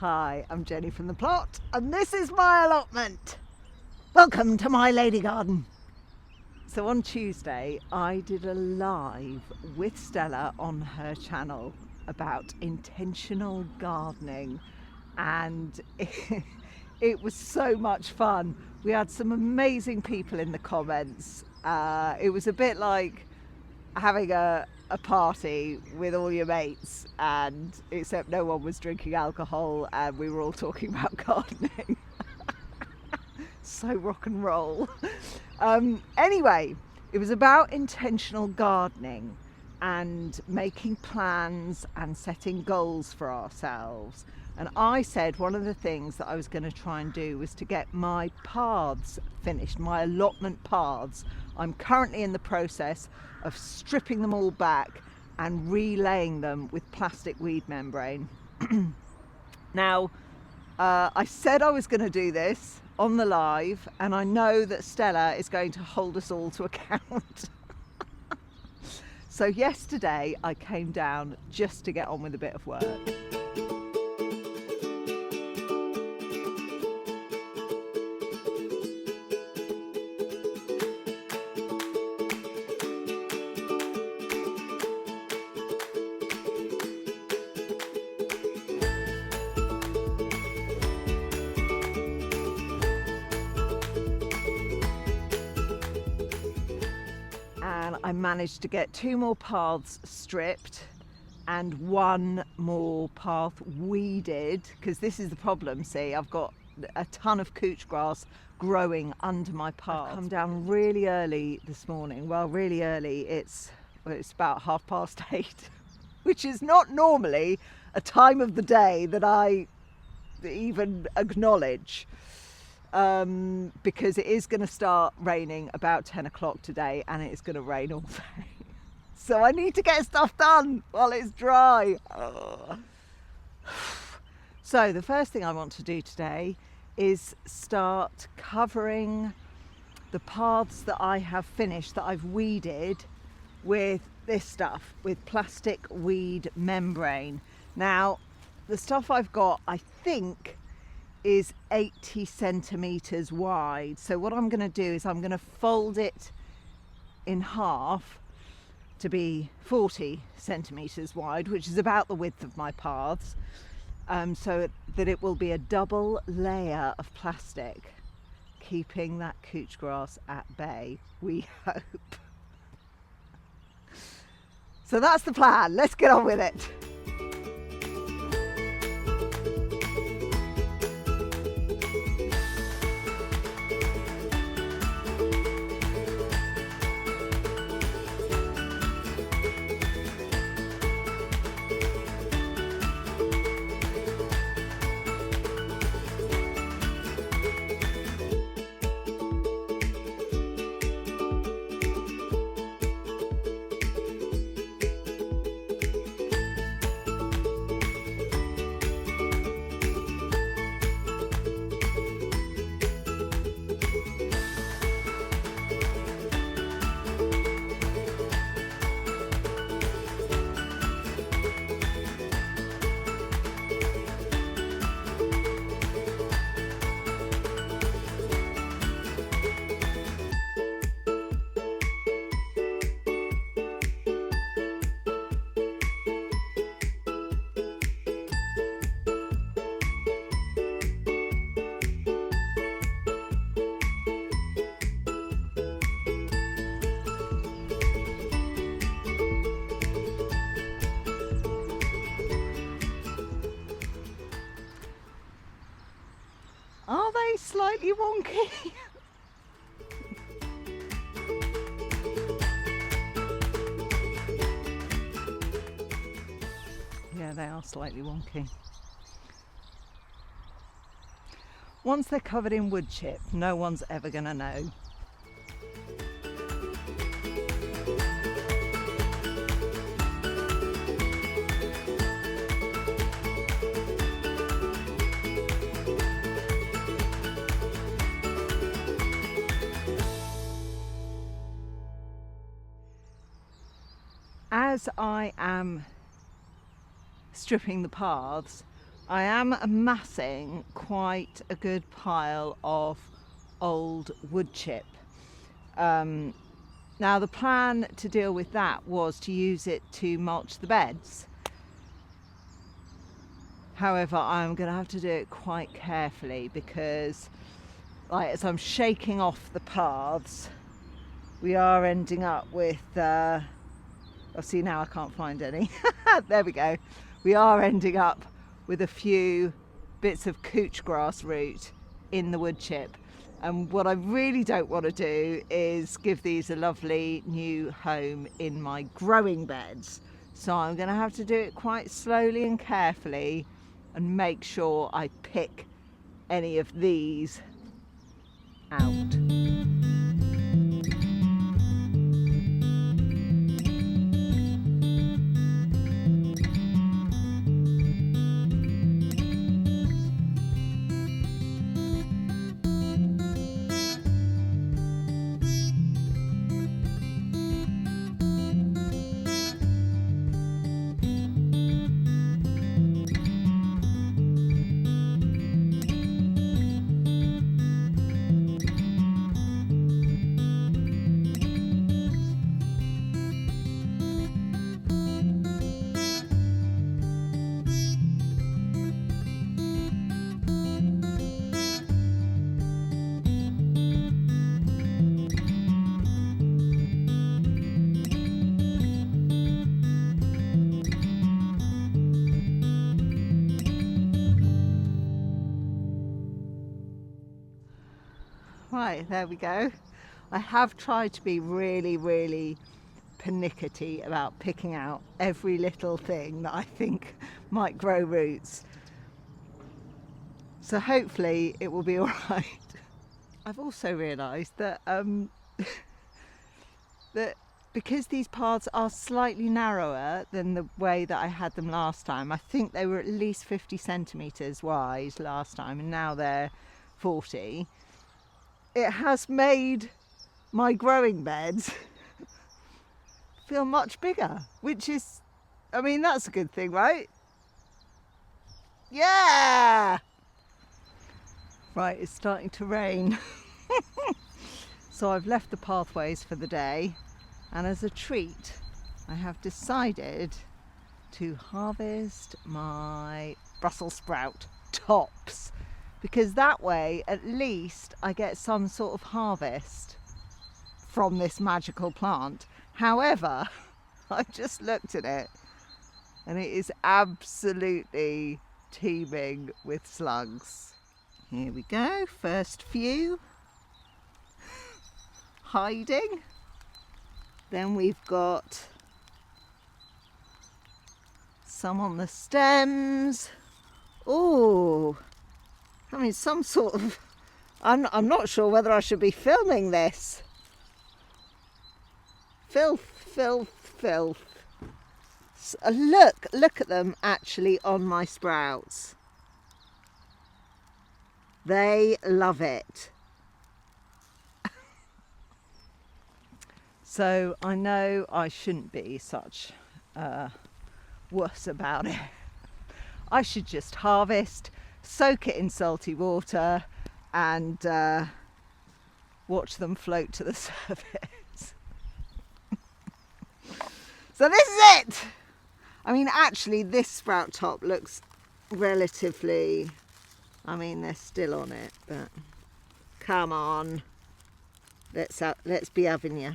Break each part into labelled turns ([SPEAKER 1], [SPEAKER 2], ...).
[SPEAKER 1] Hi, I'm Jenny from the plot, and this is my allotment. Welcome to my lady garden. So on Tuesday, I did a live with Stella on her channel about intentional gardening, and it was so much fun. We had some amazing people in the comments. It was a bit like having a party with all your mates, and except no one was drinking alcohol and we were all talking about gardening. So rock and roll. Anyway, it was about intentional gardening and making plans and setting goals for ourselves. And I said one of the things that I was going to try and do was to get my paths finished, my allotment paths. I'm currently in the process of stripping them all back and relaying them with plastic weed membrane. Now, I said I was going to do this on the live, and I know that Stella is going to hold us all to account. So yesterday I came down just to get on with a bit of work. And I managed to get 2 more paths stripped and 1 more path weeded, because this is the problem. See, I've got a ton of couch grass growing under my path. I've come down really early this morning. Well, really early. It's about 8:30, which is not normally a time of the day that I even acknowledge. Because it is going to start raining about 10 o'clock today, and it's going to rain all day. So I need to get stuff done while it's dry. Ugh. So the first thing I want to do today is start covering the paths that I have finished, that I've weeded, with this stuff, with plastic weed membrane. Now, the stuff I've got, I think, is 80 centimeters wide. So what I'm going to do is I'm going to fold it in half to be 40 centimeters wide, which is about the width of my paths, so that it will be a double layer of plastic, keeping that couch grass at bay, we hope. So that's the plan. Let's get on with it. Are they slightly wonky? Yeah, they are slightly wonky. Once they're covered in wood chip, no one's ever going to know. As I am stripping the paths, I am amassing quite a good pile of old wood chip. Now the plan to deal with that was to use it to mulch the beds. However, I'm going to have to do it quite carefully because, like, as I'm shaking off the paths, we are ending up with, oh, see, now I can't find any. There we go. We are ending up with a few bits of couch grass root in the wood chip. And what I really don't want to do is give these a lovely new home in my growing beds. So I'm going to have to do it quite slowly and carefully and make sure I pick any of these out. Right, there we go. I have tried to be really pernickety about picking out every little thing that I think might grow roots. So hopefully it will be all right. I've also realised that that because these paths are slightly narrower than the way that I had them last time, I think they were at least 50 centimetres wide last time and now they're 40. It has made my growing beds feel much bigger, which is, I mean, that's a good thing, right? Yeah! Right, it's starting to rain. So I've left the pathways for the day, and as a treat, I have decided to harvest my Brussels sprout tops. Because that way, at least, I get some sort of harvest from this magical plant. However, I just looked at it and it is absolutely teeming with slugs. Here we go, first few hiding. Then we've got some on the stems. Oh, I mean, some sort of, I'm not sure whether I should be filming this. Filth. Look at them actually on my sprouts. They love it. So I know I shouldn't be such a wuss about it. I should just harvest, soak it in salty water and watch them float to the surface. So this is it! I mean, actually this sprout top looks relatively, I mean, they're still on it, but come on, let's be having you.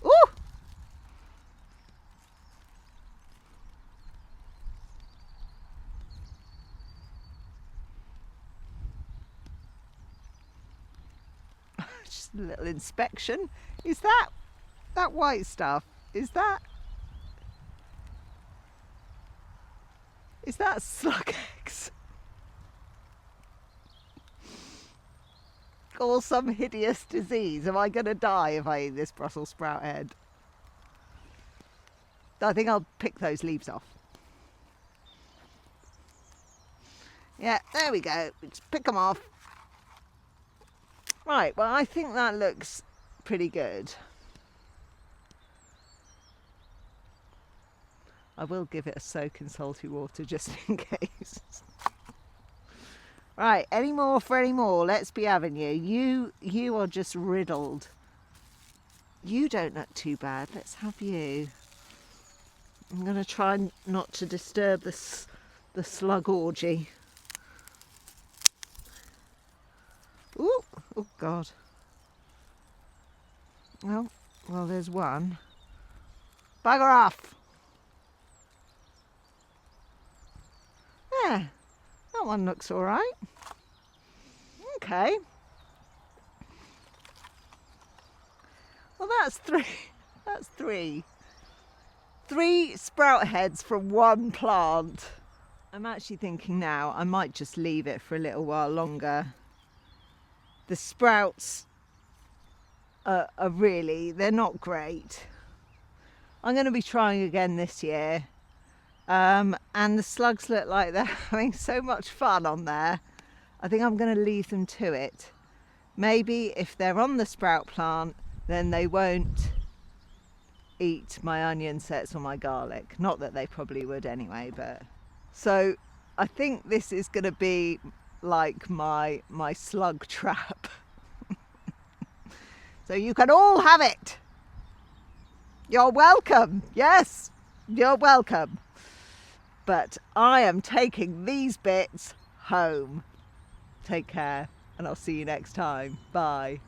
[SPEAKER 1] Ooh! Just a little inspection. Is that white stuff? Is that slug eggs? Or some hideous disease? Am I going to die if I eat this Brussels sprout head? I think I'll pick those leaves off. Yeah, there we go. Just pick them off. Right, well, I think that looks pretty good. I will give it a soak in salty water just in case. Right, any more for any more? Let's be having you. You are just riddled. You don't look too bad. Let's have you. I'm going to try not to disturb the slug orgy. Ooh, oh God. Oh, well, there's one. Bugger off. Yeah, that one looks all right. Okay. Well, that's three. That's three. 3 sprout heads from one plant. I'm actually thinking now I might just leave it for a little while longer. The sprouts are really, they're not great. I'm going to be trying again this year. And the slugs look like they're having so much fun on there. I think I'm going to leave them to it. Maybe if they're on the sprout plant, then they won't eat my onion sets or my garlic. Not that they probably would anyway, but... So I think this is going to be like my slug trap. So you can all have it. You're welcome. Yes, you're welcome. But I am taking these bits home. Take care, and I'll see you next time. Bye.